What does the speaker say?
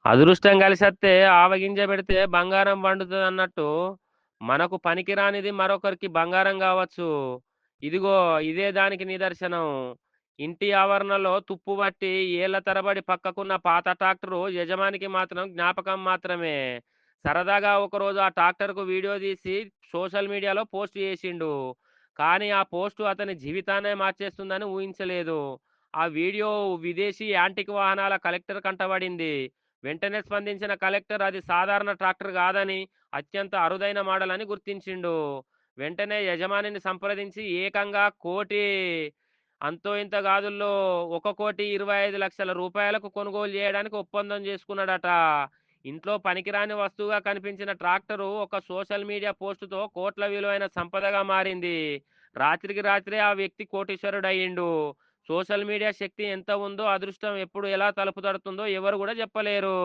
అదృష్టం కలిసొస్తే ఆవగింజ పెడితే బంగారం పండుతుందన్నట్టు మనకు పనికిరానిది మరొకరికి బంగారం కావచ్చు. ఇదిగో ఇదే దానికి నిదర్శనం. ఇంటి ఆవరణలో తుప్పు పట్టి ఏళ్ల తరబడి పక్కకున్న పాత ట్రాక్టరు యజమానికి మాత్రం జ్ఞాపకం మాత్రమే. సరదాగా ఒకరోజు ఆ ట్రాక్టర్కు వీడియో తీసి సోషల్ మీడియాలో పోస్ట్ చేసిండు. కానీ ఆ పోస్టు అతని జీవితాన్నే మార్చేస్తుందని ఊహించలేదు. ఆ వీడియో విదేశీ యాంటిక్ వాహనాల కలెక్టర్ కంటబడింది. వెంటనే స్పందించిన కలెక్టర్ అది సాధారణ ట్రాక్టర్ కాదని, అత్యంత అరుదైన మోడల్ అని గుర్తించిండు. వెంటనే యజమానిని సంప్రదించి ఏకంగా కోటి అంతో ఇంత గాదుల్లో 1,25,00,000 రూపాయలకు కొనుగోలు చేయడానికి ఒప్పందం చేసుకున్నాడట. ఇంట్లో పనికిరాని వస్తువుగా కనిపించిన ట్రాక్టరు ఒక సోషల్ మీడియా పోస్టుతో కోట్ల విలువైన సంపదగా మారింది. రాత్రికి రాత్రే ఆ వ్యక్తి కోటీశ్వరుడయ్యిండు. సోషల్ మీడియా శక్తి ఎంత ఉందో, అదృష్టం ఎప్పుడు ఎలా తలుపు తడుతుందో ఎవరు కూడా చెప్పలేరు.